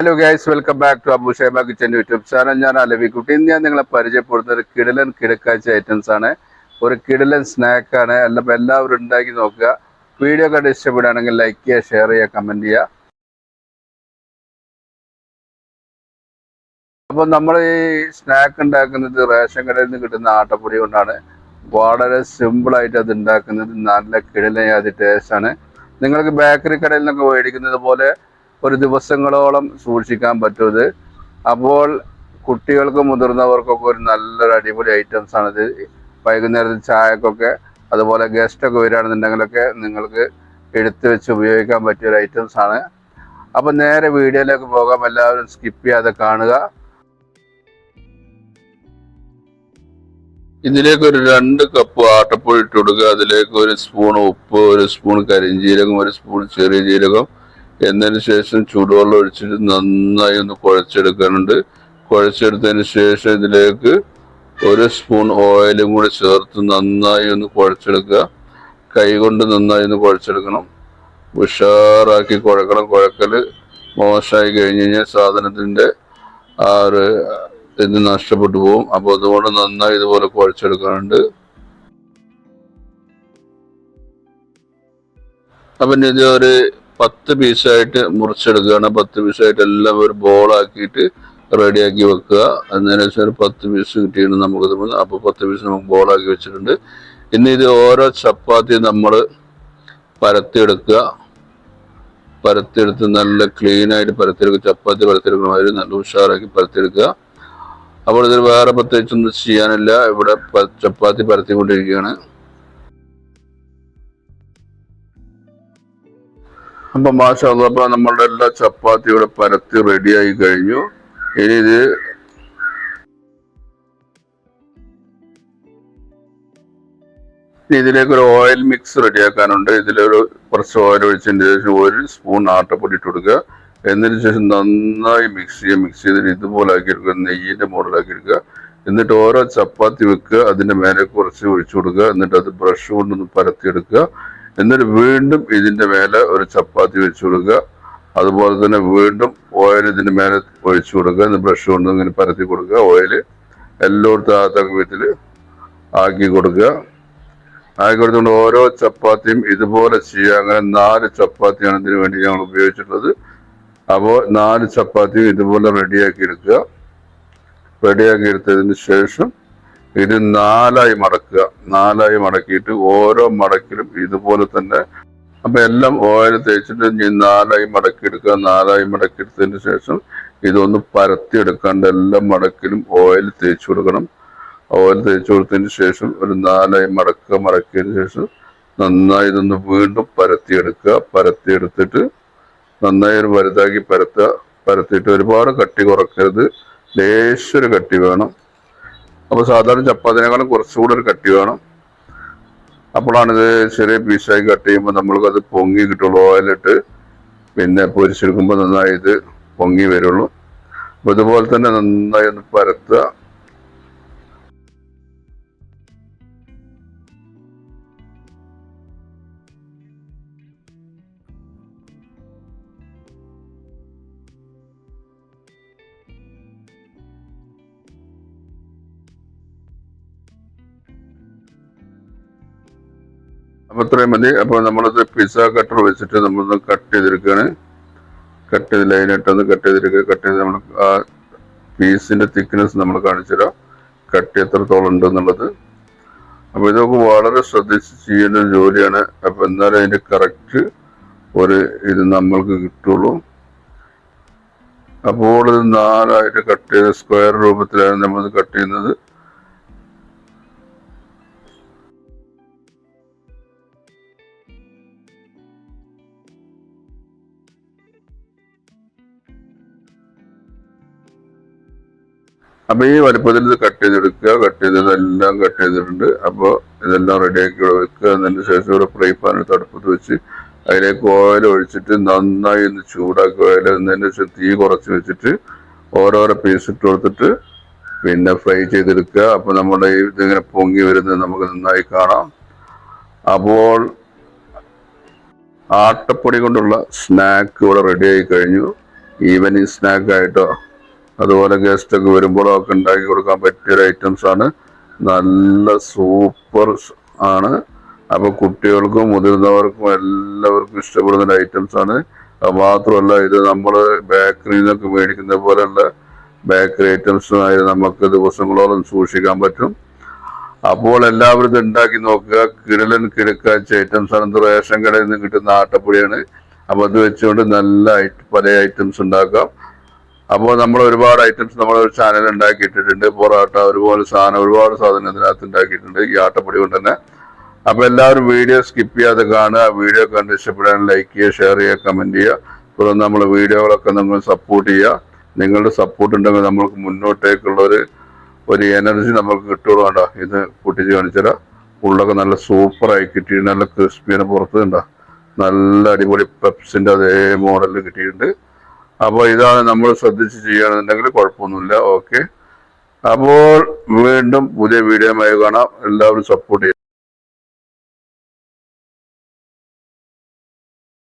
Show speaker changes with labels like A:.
A: Hello guys, welcome back to Abu Shaiba kitchen YouTube channel. ഞാൻ അലവിക്കുട്ടി. ഇന്ന് ഞാൻ നിങ്ങളെ പരിചയപ്പെടുന്ന ഒരു കിടിലൻ കിടക്കാഴ്ച ഐറ്റംസ് ആണ്. ഒരു കിടിലൻ സ്നാക്കാണ്. എല്ലാവരും ഉണ്ടാക്കി നോക്കുക. വീഡിയോ കണ്ട് ഇഷ്ടപ്പെടുകയാണെങ്കിൽ ലൈക്ക് ചെയ്യുക, ഷെയർ ചെയ്യുക, കമൻറ്റ് ചെയ്യുക. അപ്പോൾ നമ്മൾ ഈ സ്നാക്ക് ഉണ്ടാക്കുന്നത് റേഷൻ കടയിൽ നിന്ന് കിട്ടുന്ന ആട്ടപ്പൊടി കൊണ്ടാണ്. വളരെ സിമ്പിളായിട്ട് അത് ഉണ്ടാക്കുന്നത്. നല്ല കിടിലൻ ടേസ്റ്റാണ്. നിങ്ങൾക്ക് ബേക്കറി കടയിൽ നിന്നൊക്കെ മേടിക്കുന്നത് പോലെ ഒരു ദിവസങ്ങളോളം സൂക്ഷിക്കാൻ പറ്റുന്നത്. അപ്പോൾ കുട്ടികൾക്കും മുതിർന്നവർക്കൊക്കെ ഒരു നല്ലൊരു അടിപൊളി ഐറ്റംസ് ആണിത്. വൈകുന്നേരത്തെ ചായക്കൊക്കെ, അതുപോലെ ഗസ്റ്റൊക്കെ വരികയാണെന്നുണ്ടെങ്കിലൊക്കെ നിങ്ങൾക്ക് എടുത്തു വെച്ച് ഉപയോഗിക്കാൻ പറ്റിയൊരു ഐറ്റംസ് ആണ്. അപ്പം നേരെ വീഡിയോയിലേക്ക് പോകാം. എല്ലാവരും സ്കിപ്പ് ചെയ്യാതെ കാണുക. ഇതിലേക്ക് ഒരു 2 കപ്പ് ആട്ടപ്പൊടി ഇട്ട് കൊടുക്കുക. അതിലേക്ക് 1 സ്പൂൺ ഉപ്പ്, 1 സ്പൂൺ കരിഞ്ജീരകം, 1 സ്പൂൺ ചെറിയ ജീരകം എന്നതിന് ശേഷം ചൂടുവെള്ളം ഒഴിച്ചിട്ട് നന്നായി ഒന്ന് കുഴച്ചെടുക്കാനുണ്ട്. കുഴച്ചെടുത്തതിന് ശേഷം ഇതിലേക്ക് 1 സ്പൂൺ ഓയിലും കൂടി ചേർത്ത് നന്നായി ഒന്ന് കുഴച്ചെടുക്കുക. കൈ കൊണ്ട് നന്നായി ഒന്ന് കുഴച്ചെടുക്കണം. ഉഷാറാക്കി കുഴക്കണം. കുഴക്കൽ മോശമായി കഴിഞ്ഞ് കഴിഞ്ഞാൽ സാധനത്തിൻ്റെ ആ ഒരു ഇത് നഷ്ടപ്പെട്ടു പോകും. അപ്പോൾ അതുകൊണ്ട് നന്നായി ഇതുപോലെ കുഴച്ചെടുക്കാനുണ്ട്. അപ്പം ഇത് ഒരു 10 പീസായിട്ട് മുറിച്ചെടുക്കുകയാണ്. 10 പീസായിട്ട് എല്ലാം ഒരു ബോളാക്കിയിട്ട് റെഡിയാക്കി വെക്കുക. അതിന് ശേഷം ഒരു 10 പീസ് കിട്ടിയിട്ട് നമുക്ക് തോന്നുന്നു. അപ്പോൾ 10 പീസ് നമുക്ക് ബോളാക്കി വെച്ചിട്ടുണ്ട്. ഇനി ഇത് ഓരോ ചപ്പാത്തി നമ്മൾ പരത്തിയെടുക്കുക. പരത്തിയെടുത്ത് നല്ല ക്ലീനായിട്ട് പരത്തിയെടുക്കുക. ചപ്പാത്തി പരത്തിയെടുക്കുന്ന മാതിരി നല്ല ഉഷാറാക്കി പരത്തിയെടുക്കുക. അപ്പോൾ ഇതിൽ വേറെ പ്രത്യേകിച്ചൊന്നും ചെയ്യാനില്ല. ഇവിടെ ചപ്പാത്തി പരത്തിക്കൊണ്ടിരിക്കുകയാണ്. അപ്പം മാഷാ അല്ലാഹ്, അപ്പം നമ്മളുടെ എല്ലാ ചപ്പാത്തി ഇവിടെ പരത്തി റെഡിയായി കഴിഞ്ഞു. ഇനി ഇതിലേക്കൊരു ഓയിൽ മിക്സ് റെഡിയാക്കാനുണ്ട്. ഇതിലൊരു കുറച്ച് ഓയിൽ ഒഴിച്ചതിന് ശേഷം 1 സ്പൂൺ ആട്ടപ്പൊടി ഇട്ട് കൊടുക്കുക. എന്നതിന് ശേഷം നന്നായി മിക്സ് ചെയ്തിട്ട് ഇതുപോലെ ആക്കിയെടുക്കുക. നെയ്യിൻ്റെ മോഡലാക്കിയെടുക്കുക. എന്നിട്ട് ഓരോ ചപ്പാത്തി വെക്കുക. അതിൻ്റെ മേലെ കുറച്ച് ഒഴിച്ചു കൊടുക്കുക. എന്നിട്ട് അത് ബ്രഷ് കൊണ്ടൊന്ന് പരത്തിയെടുക്കുക. എന്നിട്ട് വീണ്ടും ഇതിൻ്റെ മേലെ ഒരു ചപ്പാത്തി വെച്ച് കൊടുക്കുക. അതുപോലെ തന്നെ വീണ്ടും ഓയിൽ ഇതിൻ്റെ മേലെ ഒഴിച്ചു കൊടുക്കുക. എന്നിട്ട് ബ്രഷ് കൊണ്ട് ഇങ്ങനെ പരത്തി കൊടുക്കുക. ഓയിൽ എല്ലായിടത്തും ആകത്തക്ക വിധത്തിൽ ആക്കി കൊടുക്കുക. ആക്കി കൊടുത്തുകൊണ്ട് ഓരോ ചപ്പാത്തിയും ഇതുപോലെ ചെയ്യുക. അങ്ങനെ 4 ചപ്പാത്തിയാണ് ഇതിനു വേണ്ടി ഞങ്ങൾ ഉപയോഗിച്ചിട്ടുള്ളത്. അപ്പോൾ 4 ചപ്പാത്തിയും ഇതുപോലെ റെഡിയാക്കി എടുക്കുക. റെഡിയാക്കി എടുത്തതിന് ശേഷം ഇത് 4ആയി മടക്കുക. 4ആയി മടക്കിയിട്ട് ഓരോ മടക്കിലും ഇതുപോലെ തന്നെ, അപ്പം എല്ലാം ഓയിൽ തേച്ചിട്ട് 4ആയി മടക്കിയെടുക്കുക. 4ആയി മടക്കിയെടുത്തതിന് ശേഷം ഇതൊന്ന് പരത്തിയെടുക്കാണ്ട് എല്ലാ മടക്കിലും ഓയിൽ തേച്ച് കൊടുക്കണം. ഓയിൽ തേച്ച് കൊടുത്തതിന് ശേഷം ഒരു 4ആയി മടക്കിയതിന് ശേഷം നന്നായി ഇതൊന്ന് വീണ്ടും പരത്തിയെടുക്കുക. പരത്തിയെടുത്തിട്ട് നന്നായി ഒരു വലുതാക്കി പരത്തിയിട്ട് ഒരുപാട് കട്ടി കുറക്കരുത്. ലേശൊരു കട്ടി വേണം. അപ്പോൾ സാധാരണ ചപ്പാത്തിനേക്കാളും കുറച്ചുകൂടെ ഒരു കട്ടി വേണം. അപ്പോഴാണിത് ചെറിയ പീസായി കട്ട് ചെയ്യുമ്പോൾ നമ്മൾക്കത് പൊങ്ങി കിട്ടുള്ളൂ. ഓയിലിട്ട് പിന്നെ പൊരിച്ചെടുക്കുമ്പോൾ നന്നായി ഇത് പൊങ്ങി വരുള്ളൂ. അപ്പോൾ ഇതുപോലെ തന്നെ നന്നായി ഒന്ന് പരത്തുക. അപ്പോൾ ഇത്രയും മതി. അപ്പോൾ നമ്മളത് പിസ്സ കട്ടർ വെച്ചിട്ട് നമ്മളൊന്ന് കട്ട് ചെയ്തെടുക്കുകയാണ്. കട്ട് ചെയ്ത് ലൈനായിട്ടൊന്ന് കട്ട് ചെയ്തെടുക്കുക. കട്ട് ചെയ്ത് നമ്മൾ ആ പീസിൻ്റെ തിക്നെസ് നമ്മൾ കാണിച്ചു തരാം, കട്ട് എത്രത്തോളം ഉണ്ടെന്നുള്ളത്. അപ്പോൾ ഇതൊക്കെ വളരെ ശ്രദ്ധിച്ച് ചെയ്യുന്ന ജോലിയാണ്. അപ്പോൾ എന്നാലും അതിൻ്റെ കറക്റ്റ് ഒരു ഇത് നമ്മൾക്ക് കിട്ടുള്ളൂ. അപ്പോൾ ഇത് 4ആയിട്ട് കട്ട് ചെയ്ത് സ്ക്വയർ രൂപത്തിലാണ് നമ്മളത് കട്ട് ചെയ്യുന്നത്. അപ്പോൾ ഈ വലുപ്പത്തിൽ ഇത് കട്ട് ചെയ്തെടുക്കുക. കട്ട് ചെയ്തതെല്ലാം കട്ട് ചെയ്തിട്ടുണ്ട്. അപ്പോൾ ഇതെല്ലാം റെഡിയാക്കി വെക്കുക. അതിന് ശേഷം ഒരു ഫ്രൈ പാൻ എടുത്ത് അടുപ്പത്ത് വെച്ച് അതിലേക്ക് ഓയിൽ ഒഴിച്ചിട്ട് നന്നായി ഒന്ന് ചൂടാക്കുക. ഓയിൽ എന്നതിന് ശേഷം തീ കുറച്ച് വെച്ചിട്ട് ഓരോരോ പീസ് ഇട്ട് കൊടുത്തിട്ട് പിന്നെ ഫ്രൈ ചെയ്തെടുക്കുക. അപ്പോൾ നമ്മുടെ ഇതിങ്ങനെ പൊങ്ങി വരുന്നത് നമുക്ക് നന്നായി കാണാം. അപ്പോൾ ആട്ടപ്പൊടി കൊണ്ടുള്ള സ്നാക്ക് ഇവിടെ റെഡിയായി കഴിഞ്ഞു. ഈവനിങ് സ്നാക്കായിട്ടോ അതുപോലെ ഗസ്റ്റൊക്കെ വരുമ്പോഴോ ഒക്കെ ഉണ്ടാക്കി കൊടുക്കാൻ പറ്റിയൊരു ഐറ്റംസ് ആണ്. നല്ല സൂപ്പർ ആണ്. അപ്പൊ കുട്ടികൾക്കും മുതിർന്നവർക്കും എല്ലാവർക്കും ഇഷ്ടപ്പെടുന്ന ഐറ്റംസ് ആണ്. അത് മാത്രമല്ല ഇത് നമ്മൾ ബേക്കറിയിൽ നിന്നൊക്കെ മേടിക്കുന്ന പോലെയുള്ള ബേക്കറി ഐറ്റംസും ആയത് നമുക്ക് ദിവസങ്ങളോളം സൂക്ഷിക്കാൻ പറ്റും. അപ്പോൾ എല്ലാവരും ഇത് ഉണ്ടാക്കി നോക്കുക. കിടലൻ കിടക്കാച്ച ഐറ്റംസ് ആണ്. ഇത് റേഷൻ കടയിൽ നിന്ന് കിട്ടുന്ന ആട്ടപ്പൊടിയാണ്. അപ്പൊ അത് വെച്ചുകൊണ്ട് നല്ല പല ഐറ്റംസ് ഉണ്ടാക്കാം. അപ്പോൾ നമ്മൾ ഒരുപാട് ഐറ്റംസ് നമ്മളൊരു ചാനൽ ഉണ്ടാക്കിയിട്ടിട്ടുണ്ട്. പൊറോട്ട ഒരുപാട് സാധനം ഇതിനകത്ത് ഉണ്ടാക്കിയിട്ടുണ്ട് ഈ ആട്ടപ്പൊടി കൊണ്ട് തന്നെ. അപ്പൊ എല്ലാവരും വീഡിയോ സ്കിപ്പ് ചെയ്യാതെ കാണുക. വീഡിയോ കണ്ട് ഇഷ്ടപ്പെടാൻ ലൈക്ക് ചെയ്യുക, ഷെയർ ചെയ്യുക, കമന്റ് ചെയ്യുക. തുടർന്ന് നമ്മൾ വീഡിയോകളൊക്കെ നിങ്ങൾ സപ്പോർട്ട് ചെയ്യുക. നിങ്ങളുടെ സപ്പോർട്ട് ഉണ്ടെങ്കിൽ നമ്മൾക്ക് മുന്നോട്ടേക്കുള്ള ഒരു എനർജി നമുക്ക് കിട്ടുള്ളൂ. കണ്ടോ ഇത് പൊട്ടിച്ച് കാണിച്ചാൽ ഉള്ളൊക്കെ നല്ല സൂപ്പറായി കിട്ടി. നല്ല ക്രിസ്പിയാണ്. പുറത്ത് കണ്ടോ നല്ല അടിപൊളി പെപ്സിന്റെ അതേ മോഡലിൽ കിട്ടിയിട്ടുണ്ട്. അപ്പോൾ ഇതാണ് നമ്മൾ ശ്രദ്ധിച്ച് ചെയ്യുകയാണെന്നുണ്ടെങ്കിൽ കുഴപ്പമൊന്നുമില്ല. ഓക്കെ, അപ്പോൾ വീണ്ടും പുതിയ വീഡിയോയുമായി കാണാം. എല്ലാവരും സപ്പോർട്ട് ചെയ്യും.